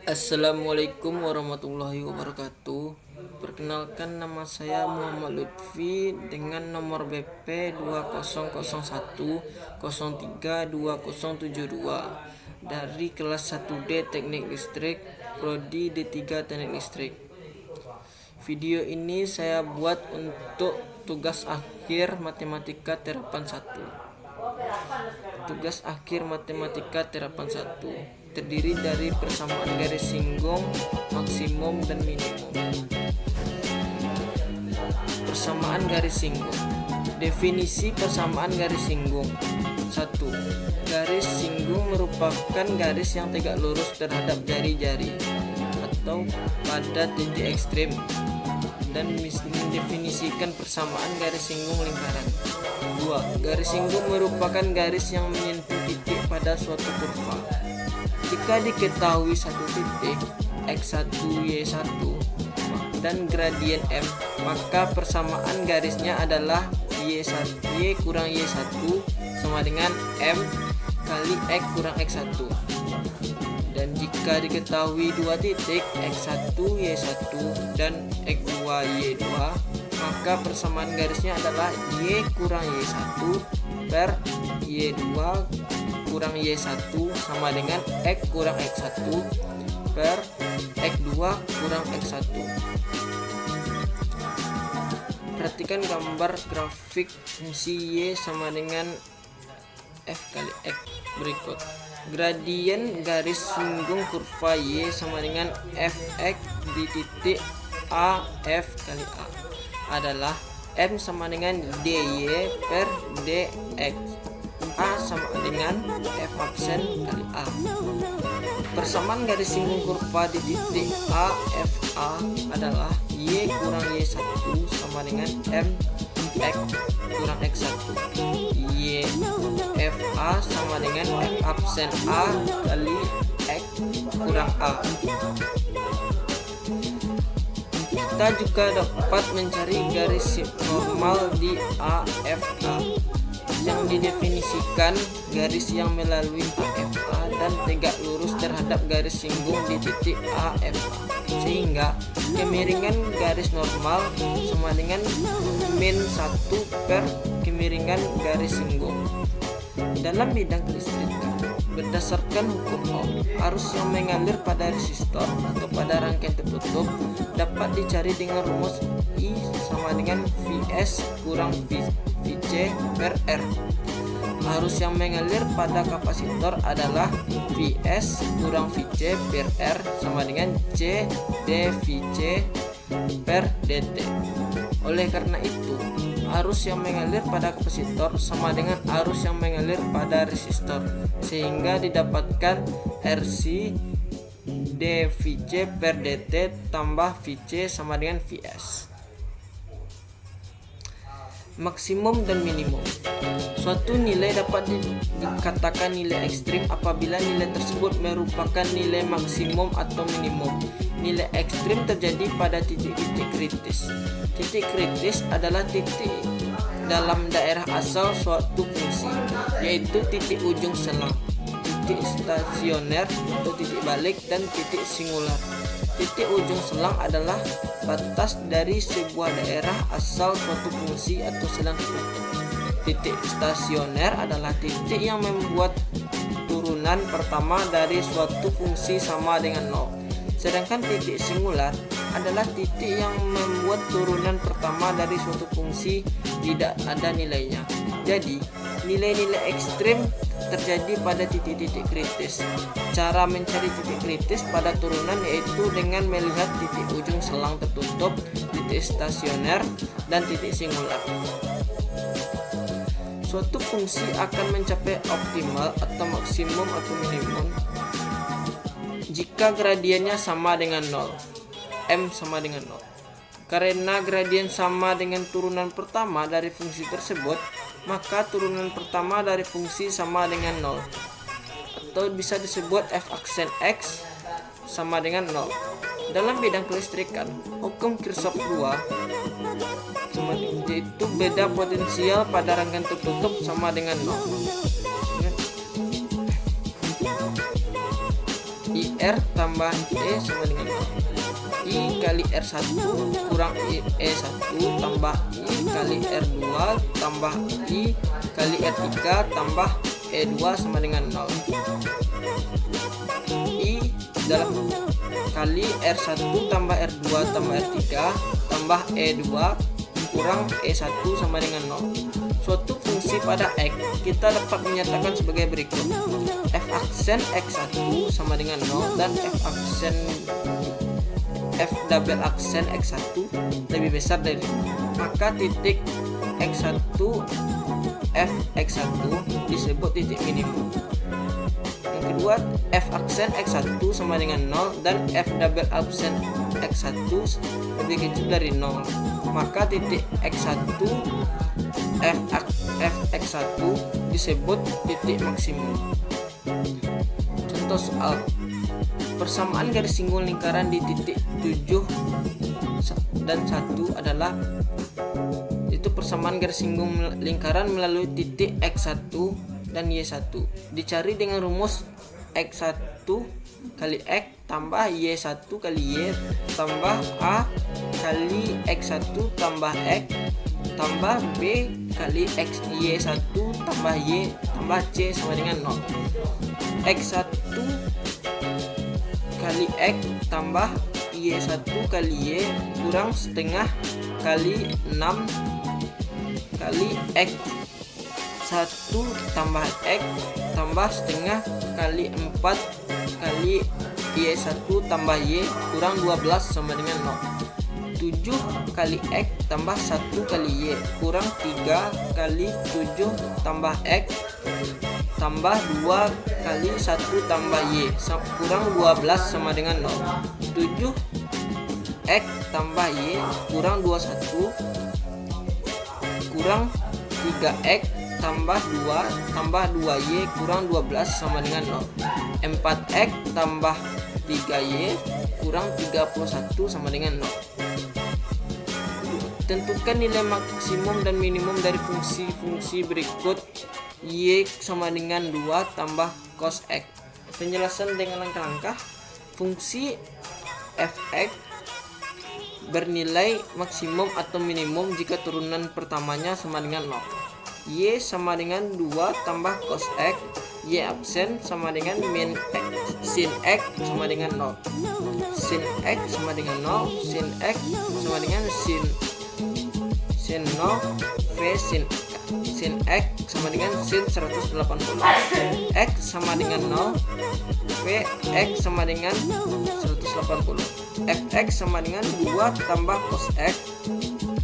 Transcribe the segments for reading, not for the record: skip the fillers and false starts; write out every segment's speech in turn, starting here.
Assalamualaikum warahmatullahi wabarakatuh. Perkenalkan, nama saya Muhammad Lutfi dengan nomor BP 2001032072 dari kelas 1D Teknik Listrik, Prodi D3 Teknik Listrik. Video ini saya buat untuk tugas akhir Matematika Terapan 1. Tugas akhir Matematika Terapan 1 terdiri dari persamaan garis singgung, maksimum, dan minimum. Persamaan garis singgung. Definisi persamaan garis singgung. 1. Garis singgung merupakan garis yang tegak lurus terhadap jari-jari atau pada titik ekstrim dan mendefinisikan persamaan garis singgung lingkaran. 2. Garis singgung merupakan garis yang menyentuh titik pada suatu kurva. Jika diketahui satu titik x1, y1 dan gradien m, maka persamaan garisnya adalah y kurang y1 sama dengan m kali x kurang x1. Dan jika diketahui dua titik x1, y1 dan x2, y2, maka persamaan garisnya adalah y kurang y1 per y2 kurang y1 sama dengan x kurang x1 per x2 kurang x1. Perhatikan gambar grafik fungsi y sama dengan f kali x berikut. Gradien garis singgung kurva y sama dengan fx di titik a f kali a adalah m sama dengan dy per dx. A sama dengan f absen kali a. Persamaan garis singgung kurva di titik a f a adalah y kurang y1 sama dengan m x kurang x1. Y f a sama dengan f absen a kali x kurang a. Kita juga dapat mencari garis normal di AFA yang didefinisikan garis yang melalui AFA dan tegak lurus terhadap garis singgung di titik AFA, sehingga kemiringan garis normal sama dengan min 1 per kemiringan garis singgung. Dalam bidang kelistrikan, berdasarkan hukum Ohm, arus yang mengalir pada resistor atau pada rangkaian tertutup dapat dicari dengan rumus I sama dengan Vs kurang Vc per R. Arus yang mengalir pada kapasitor adalah Vs kurang Vc per R sama dengan C dVc per dt. Oleh karena itu, arus yang mengalir pada kapasitor sama dengan arus yang mengalir pada resistor, sehingga didapatkan RC dVc per dt tambah Vc sama dengan Vs. Maksimum dan minimum. Suatu nilai dapat dikatakan nilai ekstrim apabila nilai tersebut merupakan nilai maksimum atau minimum. Nilai ekstrim terjadi pada titik-titik kritis. Titik kritis adalah titik dalam daerah asal suatu fungsi, yaitu titik ujung selang, titik stasioner atau titik balik, dan titik singular. Titik ujung selang adalah batas dari sebuah daerah asal suatu fungsi atau selang tertutup. Titik stasioner adalah titik yang membuat turunan pertama dari suatu fungsi sama dengan 0. Sedangkan titik singular adalah titik yang membuat turunan pertama dari suatu fungsi tidak ada nilainya. Jadi, nilai-nilai ekstrim terjadi pada titik-titik kritis. Cara mencari titik kritis pada turunan yaitu dengan melihat titik ujung selang tertutup, titik stasioner, dan titik singular. Suatu fungsi akan mencapai optimal atau maksimum atau minimum jika gradiennya sama dengan 0, m sama dengan 0. Karena gradien sama dengan turunan pertama dari fungsi tersebut, maka turunan pertama dari fungsi sama dengan 0, atau bisa disebut f aksen x sama dengan 0. Dalam bidang kelistrikan, hukum Kirchhoff 2 yaitu beda potensial pada rangkaian tertutup sama dengan 0. R tambah E sama dengan 0. I kali R1 kurang E1 tambah I kali R2 tambah I kali R3 tambah E2 sama dengan 0. I dalam kali R1 tambah R2 tambah R3 tambah E2 kurang E1 sama dengan 0. Suatu fungsi pada X kita dapat menyatakan sebagai berikut. F aksen X1 sama dengan 0 dan F double aksen X1 lebih besar dari 0. Maka titik X1 F X1 disebut titik minimum. Yang kedua, F aksen X1 sama dengan 0 dan F double aksen X1 lebih kecil dari 0. Maka titik X1 F X1 disebut titik maksimum. Contoh soal. Persamaan garis singgung lingkaran di titik 7 dan 1 adalah itu persamaan garis singgung lingkaran melalui titik X1 dan Y1. Dicari dengan rumus X1 kali X tambah Y1 kali Y tambah A kali X1 tambah X tambah B kali X Y1 tambah Y tambah C sama dengan 0. X1 kali X tambah Y1 kali Y kurang setengah kali 6 kali X1 tambah X tambah setengah kali 4 kali Y1 tambah Y kurang 12 sama dengan 0. 7 kali X tambah 1 kali Y kurang 3 kali 7 tambah X tambah 2 kali 1 tambah Y kurang 12 sama dengan 0. 7 X tambah Y kurang 21 kurang 3X tambah 2 tambah 2Y kurang 12 sama dengan 0. 4X tambah 3Y kurang 31 sama dengan 0. Tentukan nilai maksimum dan minimum dari fungsi-fungsi berikut. Y sama dengan 2 tambah cos X. Penjelasan dengan langkah-langkah. Fungsi fx bernilai maksimum atau minimum jika turunan pertamanya sama dengan 0. Y sama dengan 2 tambah cos X. Y absen sama dengan min X. Sin X sama dengan 0. Sin X sama dengan 0. Sin X sama dengan sin 0 V sin X sama dengan sin 180. X sama dengan 0 V X sama dengan 180. Fx sama dengan 2 tambah cos X.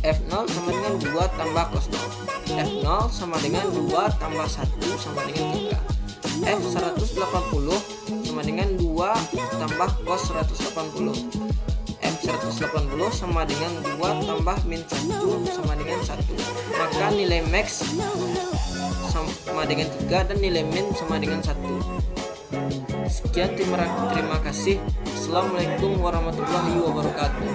F0 sama dengan 2 tambah cos 0. F0 sama dengan 2 tambah 1 sama dengan 3. F180 sama dengan 2 tambah cos 180. F180 sama dengan 2 tambah min 1 sama dengan 1. Maka nilai max sama dengan 3 dan nilai min sama dengan 1. Sekian, terima kasih. Assalamualaikum warahmatullahi wabarakatuh.